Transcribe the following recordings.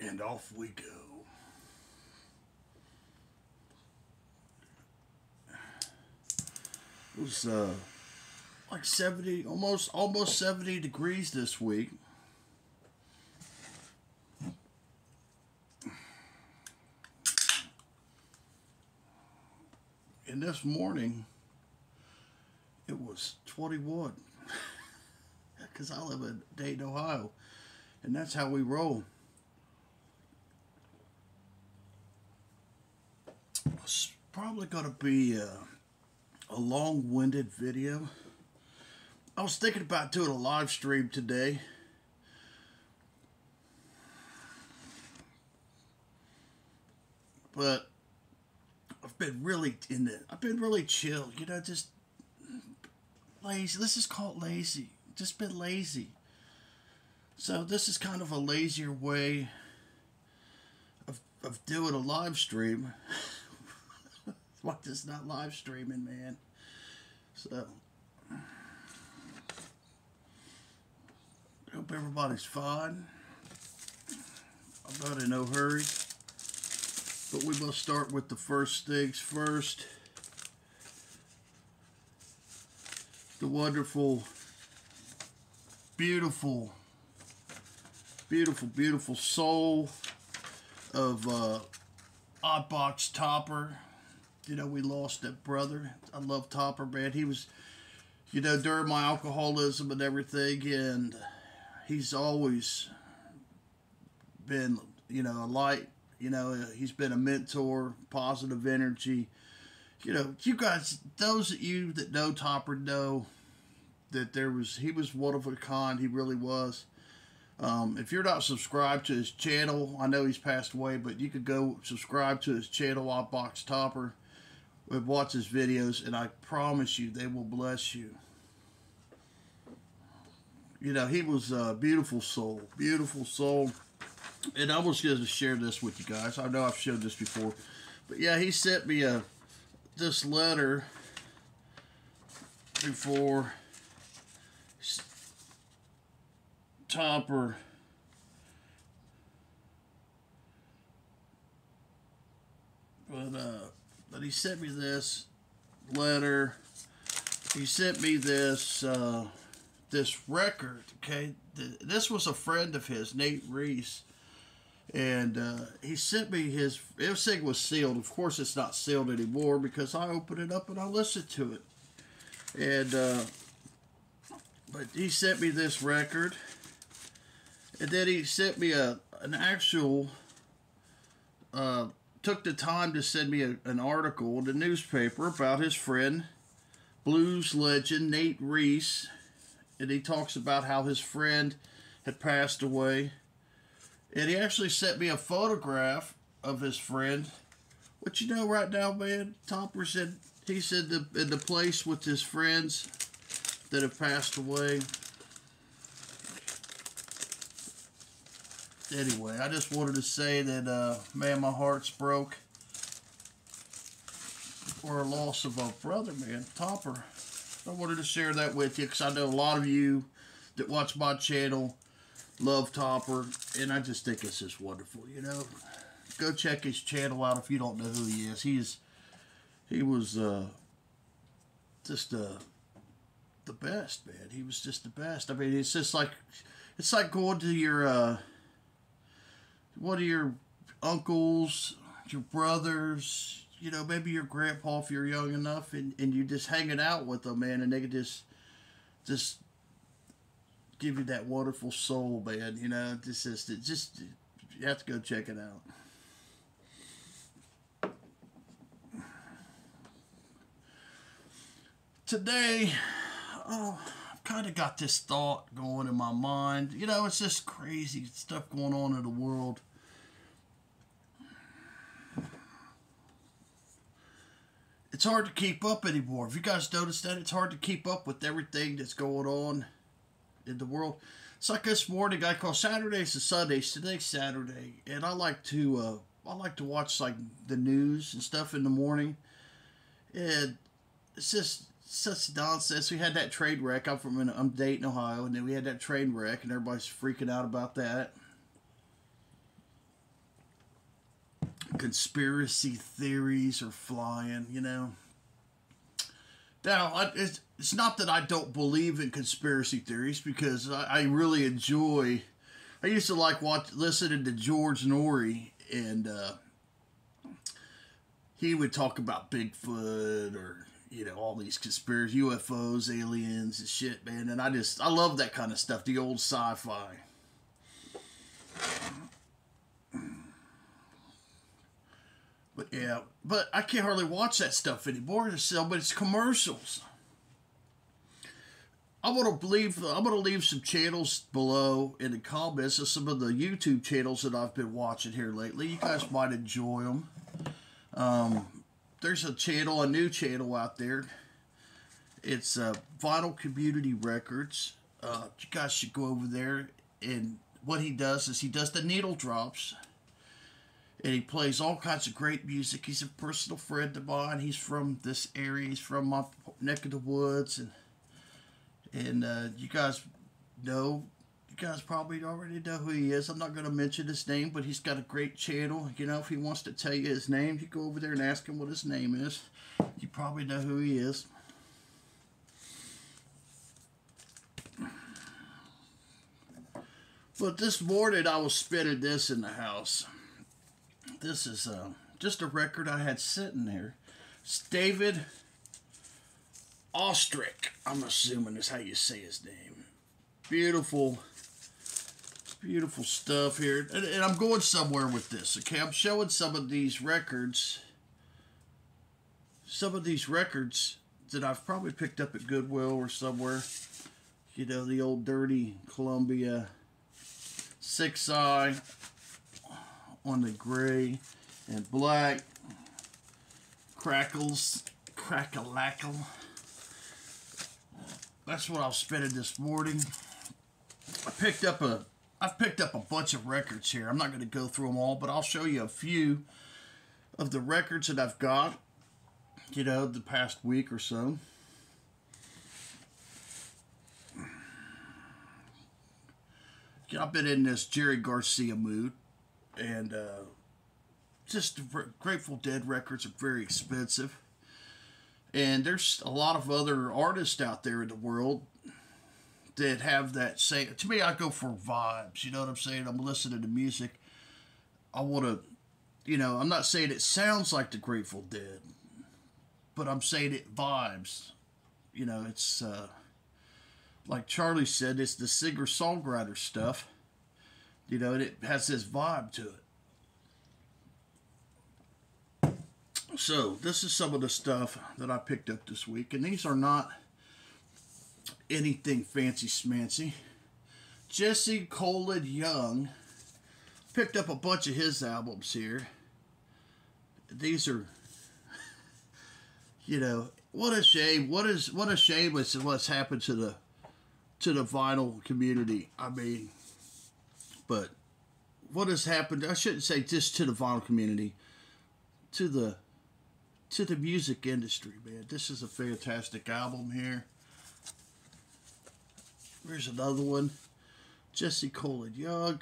And off we go. It was like 70, almost 70 degrees this week. And this morning, it was 21. Because I live in Dayton, Ohio. And that's how we roll. It's probably going to be a long-winded video. I was thinking about doing a live stream today. But I've been really chill, you know, just lazy. Let's just call it lazy. Just been lazy. So this is kind of a lazier way of doing a live stream. Why just not live streaming, man? So hope everybody's fine. I'm not in no hurry. But we must start with the first things first. The wonderful, beautiful, beautiful, beautiful soul of Oddbox Topper. You know, we lost that brother. I love Topper, man. He was, you know, during my alcoholism and everything, and he's always been, you know, a light. You know, he's been a mentor, positive energy. You know, you guys, those of you that know Topper know that he was one of a kind. He really was. If you're not subscribed to his channel, I know he's passed away, but you could go subscribe to his channel, Oddbox Topper, and watch his videos, and I promise you, they will bless you. You know, he was a beautiful soul, beautiful soul. And I was going to share this with you guys. I know I've showed this before. But yeah, he sent me this letter before Topper but he sent me this letter. He sent me this this record, okay? This was a friend of his, Nate Reese. And he sent me his, everything was sealed. Of course, it's not sealed anymore because I opened it up and I listened to it. And, but he sent me this record. And then he sent me an actual, took the time to send me an article in the newspaper about his friend, blues legend Nate Reese. And he talks about how his friend had passed away. And he actually sent me a photograph of his friend. What you know right now, man, Topper said, he said in the place with his friends that have passed away. Anyway, I just wanted to say that, man, my heart's broke for a loss of a brother, man, Topper. I wanted to share that with you because I know a lot of you that watch my channel love Topper, and I just think it's just wonderful, you know. Go check his channel out if you don't know who he is. He was just the best, man. He was just the best. I mean, it's just like, it's like going to your one of your uncles, your brothers, you know, maybe your grandpa if you're young enough, and you're just hanging out with them, man, and they could just give you that wonderful soul, man. You know, just you have to go check it out. Today, I've kind of got this thought going in my mind. You know, it's just crazy stuff going on in the world. It's hard to keep up anymore. Have you guys noticed that? It's hard to keep up with everything that's going on in the world. It's like this morning, I call Saturdays and Sundays. Today's Saturday, and I like to watch like the news and stuff in the morning. And it's just such nonsense. We had that train wreck. I'm Dayton, Ohio, and then we had that train wreck, and everybody's freaking out about that. conspiracy theories are flying, you know. Now, it's not that I don't believe in conspiracy theories, because I really enjoy. I used to like listening to George Norrie, and he would talk about Bigfoot or, you know, all these conspiracy UFOs, aliens and shit, man. And I love that kind of stuff, the old sci-fi. But yeah, but I can't hardly watch that stuff anymore. There's so many commercials. I'm gonna leave some channels below in the comments of some of the YouTube channels that I've been watching here lately. You guys might enjoy them. There's a new channel out there. It's Vinyl Community Records. You guys should go over there. And what he does is he does the needle drops. And he plays all kinds of great music. He's a personal friend of mine. He's from this area. He's from my neck of the woods. And you guys probably already know who he is. I'm not going to mention his name, but he's got a great channel. You know, if he wants to tell you his name, you go over there and ask him what his name is. You probably know who he is. But this morning I was spinning this in the house. This is just a record I had sitting there. It's David Ostrich, I'm assuming is how you say his name. Beautiful stuff here. And I'm going somewhere with this, okay? I'm showing some of these records. Some of these records that I've probably picked up at Goodwill or somewhere. You know, the old dirty Columbia 6i on the gray and black. Crackle-lackle. That's what I was spinning this morning. I've picked up a bunch of records here. I'm not going to go through them all, but I'll show you a few of the records that I've got, you know, the past week or so. I've been in this Jerry Garcia mood, and just Grateful Dead records are very expensive. And there's a lot of other artists out there in the world that have that same. To me, I go for vibes. You know what I'm saying? I'm listening to music. I want to, you know, I'm not saying it sounds like the Grateful Dead, but I'm saying it vibes. You know, it's like Charlie said, it's the singer-songwriter stuff. You know, and it has this vibe to it. So, this is some of the stuff that I picked up this week. And these are not anything fancy-smancy. Jesse Colin Young. Picked up a bunch of his albums here. These are, you know, what a shame. What a shame is what's happened to the vinyl community. I mean, but what has happened, I shouldn't say just to the vinyl community, to the music industry, man. This is a fantastic album here. Here's another one. Jesse Colin Young.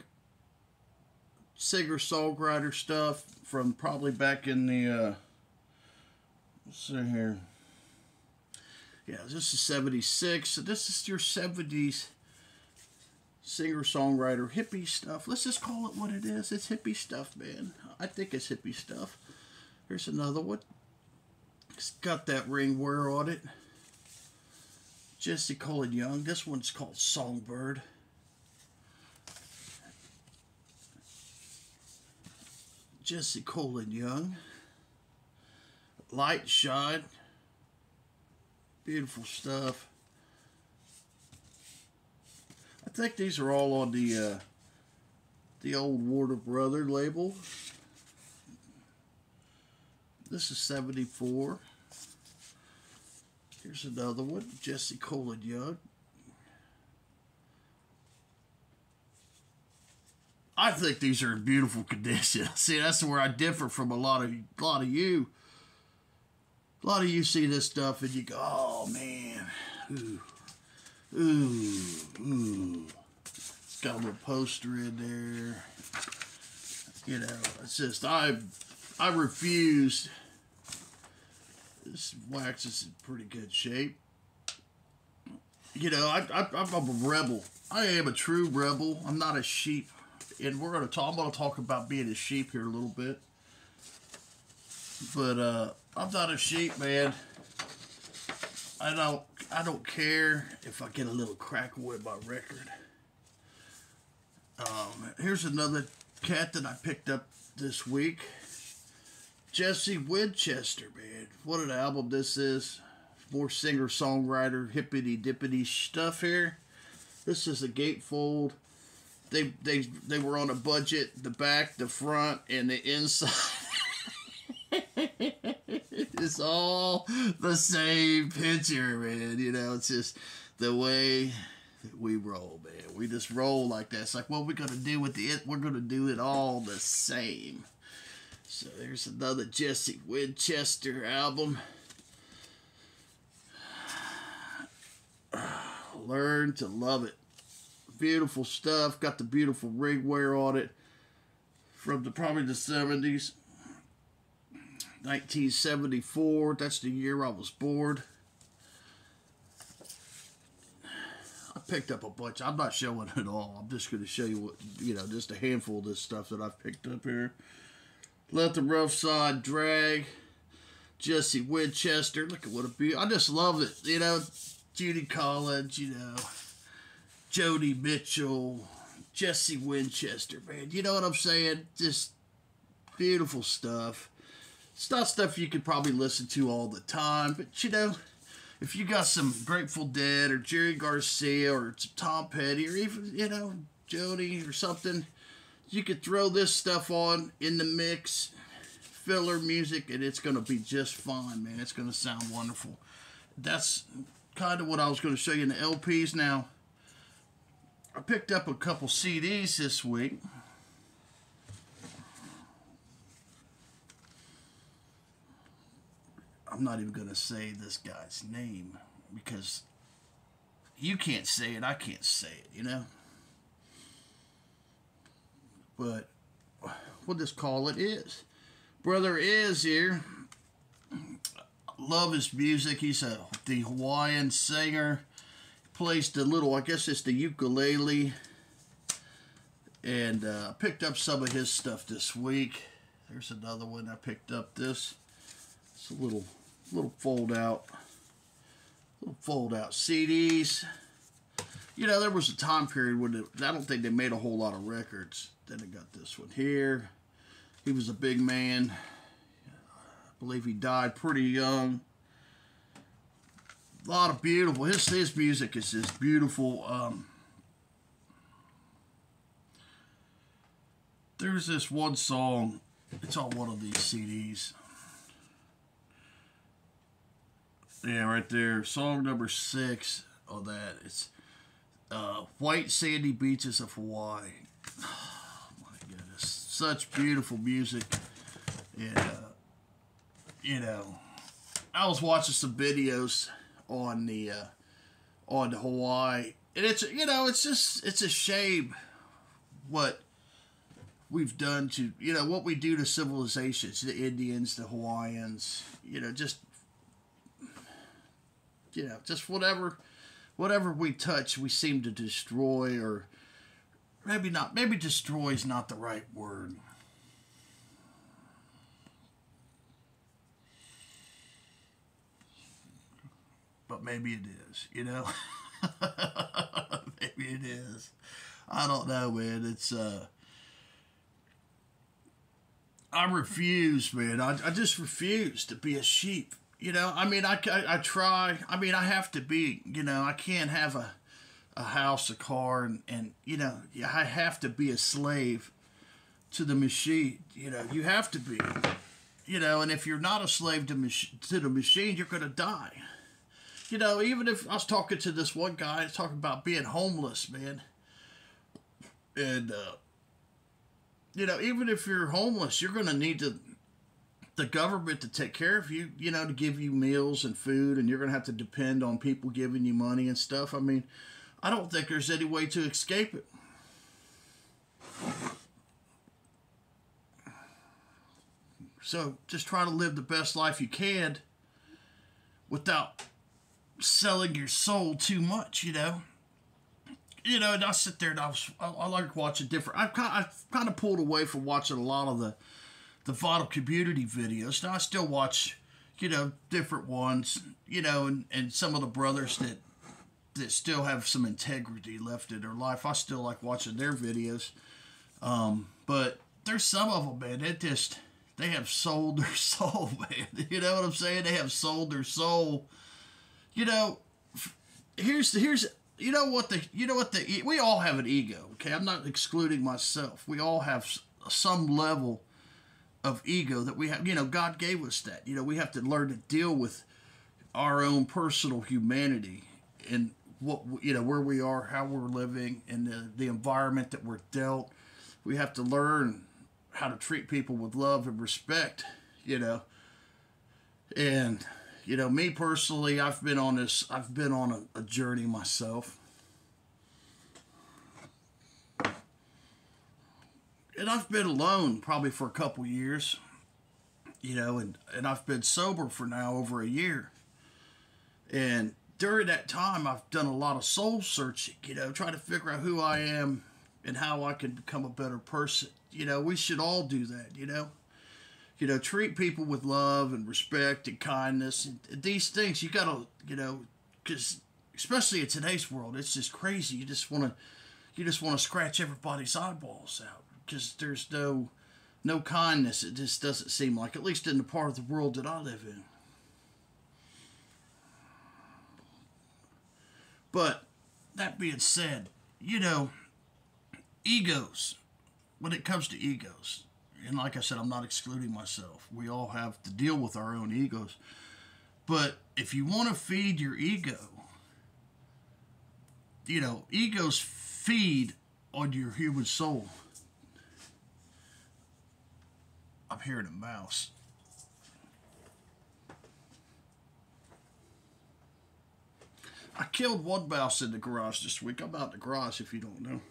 Singer-songwriter stuff from probably back in the, let's see here. Yeah, this is 76. So this is your 70s singer-songwriter hippie stuff. Let's just call it what it is. It's hippie stuff, man. I think it's hippie stuff. Here's another one. It's got that ring wear on it. Jesse Colin Young. This one's called Songbird. Jesse Colin Young. Light Shine. Beautiful stuff. I think these are all on the old Warner Brother label. This is 74. Here's another one, Jesse Colin Young. I think these are in beautiful condition. See, that's where I differ from a lot of you. A lot of you see this stuff and you go, oh man, ooh. Got a little poster in there. You know, it's just, I refused. This wax is in pretty good shape. You know, I'm a rebel. I am a true rebel. I'm not a sheep. And I'm going to talk about being a sheep here a little bit. But I'm not a sheep, man. I don't care if I get a little crackle with my record. Here's another cat that I picked up this week. Jesse Winchester, man. What an album this is. More singer-songwriter, hippity-dippity stuff here. This is a gatefold. They were on a budget. The back, the front, and the inside. It's all the same picture, man. You know, it's just the way we roll, man. We just roll like that. It's like, what we're going to do with it, we're going to do it all the same. So there's another Jesse Winchester album. Learn to love it. Beautiful stuff. Got the beautiful ring wear on it. From probably the 70s. 1974. That's the year I was born. I picked up a bunch. I'm not showing it all. I'm just going to show you what, you know, just a handful of this stuff that I've picked up here. Let the Rough Side Drag. Jesse Winchester. Look at what a beautiful. I just love it. You know, Judy Collins, you know, Joni Mitchell, Jesse Winchester, man. You know what I'm saying? Just beautiful stuff. It's not stuff you could probably listen to all the time, but, you know, if you got some Grateful Dead or Jerry Garcia or Tom Petty or even, you know, Joni or something, you could throw this stuff on in the mix, filler music, and it's going to be just fine, man. It's going to sound wonderful. That's kind of what I was going to show you in the LPs. Now, I picked up a couple CDs this week. I'm not even going to say this guy's name because you can't say it, I can't say it, you know? But we'll just call it Is. Brother Is here. Love his music. He's the Hawaiian singer. Plays the little, I guess it's the ukulele. And I picked up some of his stuff this week. There's another one. I picked up this. It's a little fold out CDs. You know, there was a time period when I don't think they made a whole lot of records. Then I got this one here. He was a big man. I believe he died pretty young. A lot of beautiful. His music is just beautiful. There's this one song. It's on one of these CDs. Yeah, right there. Song number 6 of that. It's White Sandy Beaches of Hawaii. Oh, my goodness. Such beautiful music. And, you know, I was watching some videos on the Hawaii. And it's, you know, it's a shame what we've done to, you know, what we do to civilizations, the Indians, the Hawaiians, you know, just whatever we touch, we seem to destroy, or maybe not. Maybe destroy is not the right word. But maybe it is, you know? Maybe it is. I don't know, man. It's, I refuse, man. I just refuse to be a sheep. You know, I mean, I try. I mean, I have to be, you know, I can't have a house, a car, and you know, I have to be a slave to the machine. You know, you have to be. You know, and if you're not a slave to the machine, you're going to die. You know, even if I was talking to this one guy, talking about being homeless, man. And, you know, even if you're homeless, you're going to need the government to take care of you, you know, to give you meals and food, and you're going to have to depend on people giving you money and stuff. I mean, I don't think there's any way to escape it. So just try to live the best life you can without selling your soul too much, you know. You know, and I sit there and I like watching different. I've kind of pulled away from watching a lot of the vital community videos. Now I still watch, you know, different ones, you know, and some of the brothers that still have some integrity left in their life. I still like watching their videos. But there's some of them, man, they have sold their soul, man. You know what I'm saying? They have sold their soul. You know, here's we all have an ego, okay? I'm not excluding myself. We all have some level of ego that we have. You know, God gave us that. You know, we have to learn to deal with our own personal humanity and what, you know, where we are, how we're living, and the environment that we're dealt. We have to learn how to treat people with love and respect, you know. And, you know, me personally, I've been on a journey myself. And I've been alone probably for a couple years, you know, and I've been sober for now over a year. And during that time, I've done a lot of soul searching, you know, trying to figure out who I am and how I can become a better person. You know, we should all do that, you know. You know, treat people with love and respect and kindness. And these things, you got to, you know, because especially in today's world, it's just crazy. You just want to scratch everybody's eyeballs out because there's no kindness. It just doesn't seem like, at least in the part of the world that I live in. But that being said, you know, egos, when it comes to egos, and like I said, I'm not excluding myself. We all have to deal with our own egos. But if you want to feed your ego, you know, egos feed on your human soul. I'm hearing a mouse. I killed one mouse in the garage this week. I'm out in the garage if you don't know.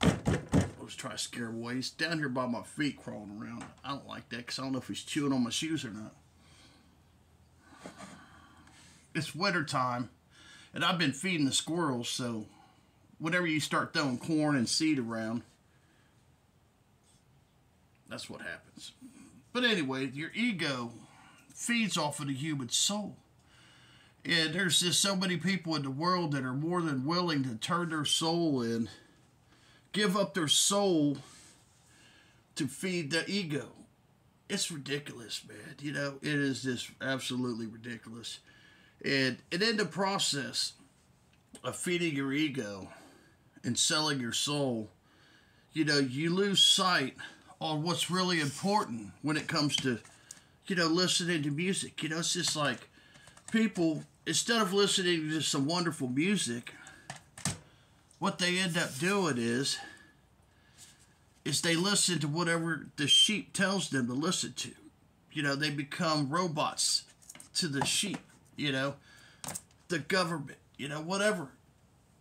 I was trying to scare him away. He's down here by my feet crawling around. I don't like that because I don't know if he's chewing on my shoes or not. It's winter time, and I've been feeding the squirrels, so whenever you start throwing corn and seed around, that's what happens. But anyway, your ego feeds off of the human soul. And there's just so many people in the world that are more than willing to turn their soul in, give up their soul to feed the ego. It's ridiculous, man. You know, it is just absolutely ridiculous. And in the process of feeding your ego and selling your soul, you know, you lose sight on what's really important when it comes to, you know, listening to music. You know, it's just like people, instead of listening to some wonderful music, what they end up doing is they listen to whatever the sheep tells them to listen to. You know, they become robots to the sheep, you know, the government, you know, whatever.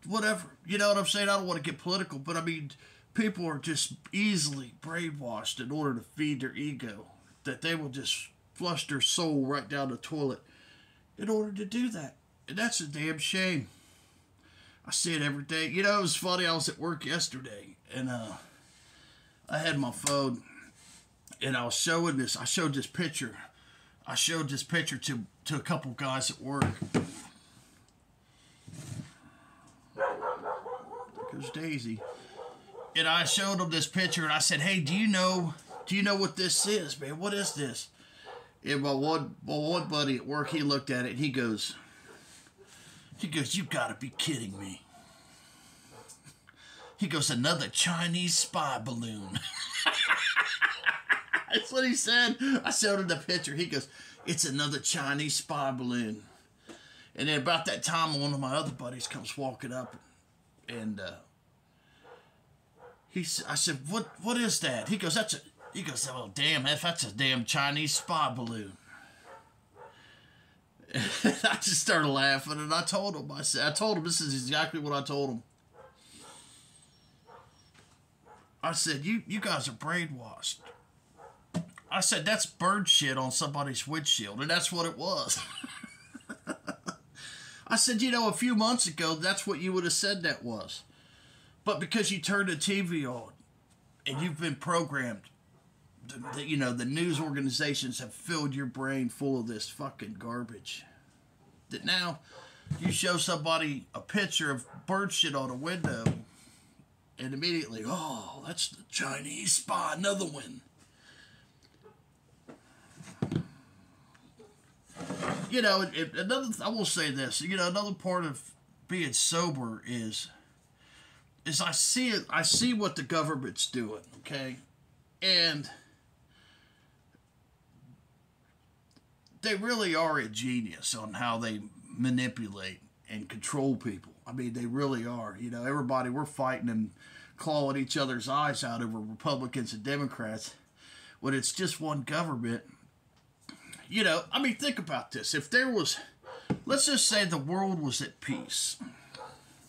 You know what I'm saying? I don't want to get political, but I mean, people are just easily brainwashed in order to feed their ego, that they will just flush their soul right down the toilet in order to do that. And that's a damn shame. I see it every day. You know, it was funny. I was at work yesterday, and I had my phone, and I was showing this. I showed this picture. I showed this picture to a couple guys at work. There goes Daisy. And I showed them this picture, and I said, "Hey, do you know what this is, man? What is this?" And my one buddy at work, he looked at it, and he goes, "You gotta be kidding me." He goes, "Another Chinese spy balloon." That's what he said. I showed him the picture. He goes, "It's another Chinese spy balloon." And then about that time, one of my other buddies comes walking up, and I said, "What is that?" He goes, "Oh, damn, that's a damn Chinese spy balloon." And I just started laughing, and I told him, this is exactly what I told him. I said, you guys are brainwashed. I said, that's bird shit on somebody's windshield, and that's what it was. I said, you know, a few months ago, that's what you would have said that was. But because you turned the TV on, and you've been programmed, you know, the news organizations have filled your brain full of this fucking garbage. That now, you show somebody a picture of bird shit on a window, and immediately, oh, that's the Chinese spy, another one. You know, I will say this. You know, another part of being sober is I see it. I see what the government's doing. Okay, and they really are a genius on how they manipulate and control people. I mean, they really are. You know, everybody, we're fighting and clawing each other's eyes out over Republicans and Democrats when it's just one government. You know, I mean, think about this. If there was, let's just say the world was at peace.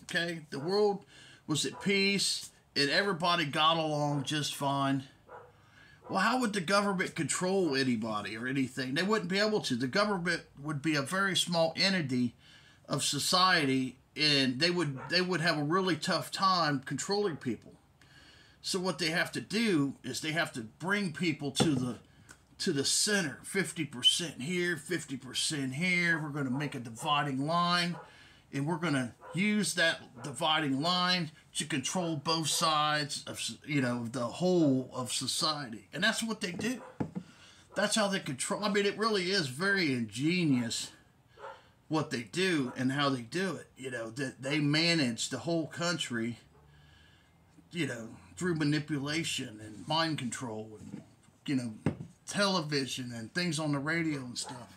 Okay? The world was at peace and everybody got along just fine. Well, how would the government control anybody or anything? They wouldn't be able to. The government would be a very small entity of society, and they would have a really tough time controlling people. So what they have to do is they have to bring people to the center. 50% here, 50% here. We're going to make a dividing line, and we're going to use that dividing line to control both sides of, you know, the whole of society. And that's what they do. That's how they control. I mean, it really is very ingenious what they do and how they do it. You know, that they manage the whole country, you know, through manipulation and mind control and, you know, television and things on the radio and stuff.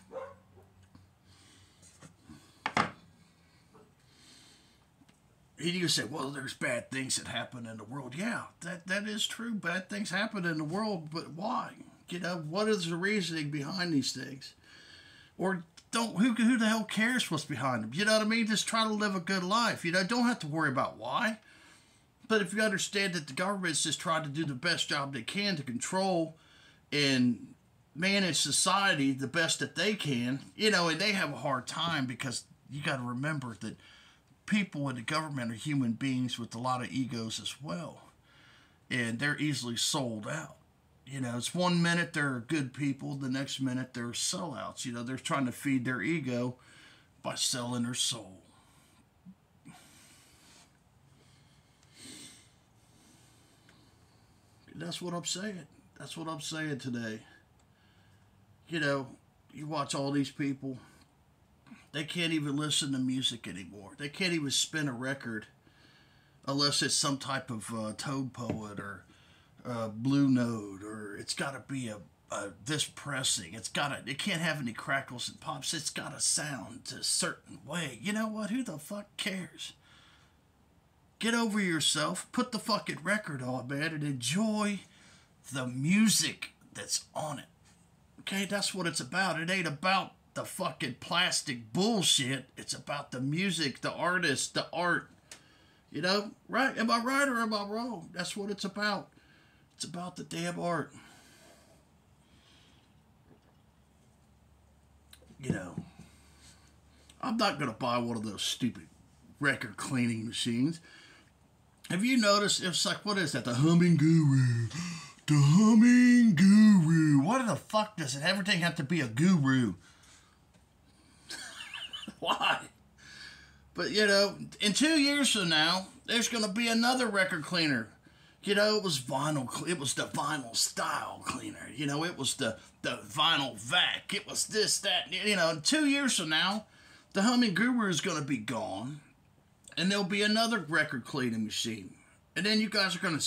And you say, well, there's bad things that happen in the world. Yeah, that is true. Bad things happen in the world, but why? You know, what is the reasoning behind these things? Or who the hell cares what's behind them? You know what I mean? Just try to live a good life. You know, don't have to worry about why. But if you understand that the government's just trying to do the best job they can to control and manage society the best that they can, you know, and they have a hard time because you got to remember that people in the government are human beings with a lot of egos as well. And they're easily sold out. You know, it's 1 minute they're good people, the next minute they're sellouts. You know, they're trying to feed their ego by selling their soul. And that's what I'm saying. That's what I'm saying today. You know, you watch all these people, they can't even listen to music anymore. They can't even spin a record unless it's some type of Toad Poet or Blue Note, or it's got to be a this pressing. It can't have any crackles and pops. It's got to sound a certain way. You know what? Who the fuck cares? Get over yourself. Put the fucking record on, man, and enjoy the music that's on it. Okay, that's what it's about. It ain't about the fucking plastic bullshit. It's about the music, the artist, the art. You know, right? Am I right or am I wrong? That's what it's about. It's about the damn art. You know, I'm not going to buy one of those stupid record cleaning machines. Have you noticed, it's like, what is that? The Humming Guru. The Humming Guru. What the fuck does it? Everything have to be a guru? Why? But, you know, in 2 years from now, there's going to be another record cleaner. You know, it was vinyl. It was the vinyl style cleaner. You know, it was the vinyl vac. It was this, that. You know, in 2 years from now, the Humming Guru is going to be gone. And there'll be another record cleaning machine. And then you guys are going to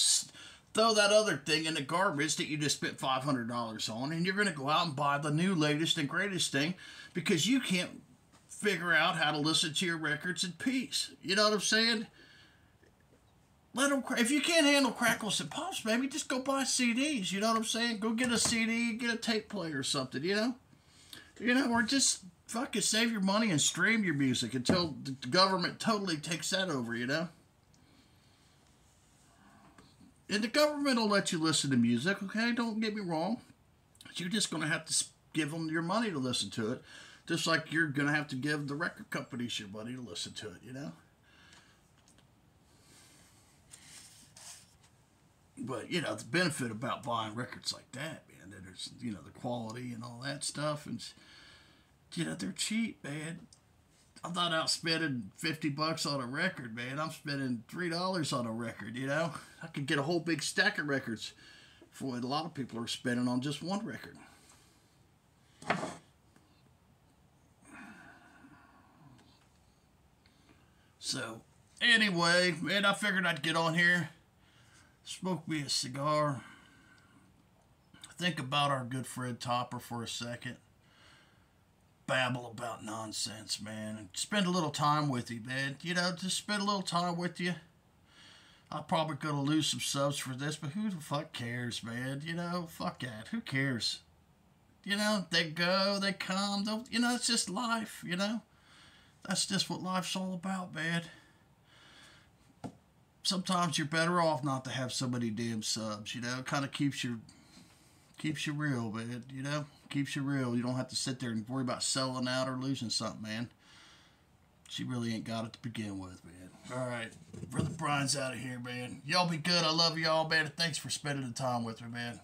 throw that other thing in the garbage that you just spent $500 on. And you're going to go out and buy the new, latest, and greatest thing because you can't figure out how to listen to your records in peace. You know what I'm saying? Let them. If you can't handle crackles and pops, maybe just go buy CDs. You know what I'm saying? Go get a CD, get a tape player or something. You know, or just fucking save your money and stream your music until the government totally takes that over. You know. And the government will let you listen to music. Okay, don't get me wrong. You're just going to have to give them your money to listen to it. Just like you're going to have to give the record companies your money to listen to it, you know? But, you know, the benefit about buying records like that, man, that there's, you know, the quality and all that stuff. And, you know, they're cheap, man. I'm not out spending $50 on a record, man. I'm spending $3 on a record, you know? I could get a whole big stack of records for what a lot of people are spending on just one record. So, anyway, man, I figured I'd get on here, smoke me a cigar, think about our good friend Topper for a second, babble about nonsense, man, and spend a little time with you, man. You know, just spend a little time with you. I'm probably going to lose some subs for this, but who the fuck cares, man? You know, fuck that. Who cares? You know, they go, they come. You know, it's just life, you know? That's just what life's all about, man. Sometimes you're better off not to have so many damn subs, you know? It kind of keeps you real, man, you know? Keeps you real. You don't have to sit there and worry about selling out or losing something, man. She really ain't got it to begin with, man. All right. Brother Brian's out of here, man. Y'all be good. I love y'all, man. Thanks for spending the time with me, man.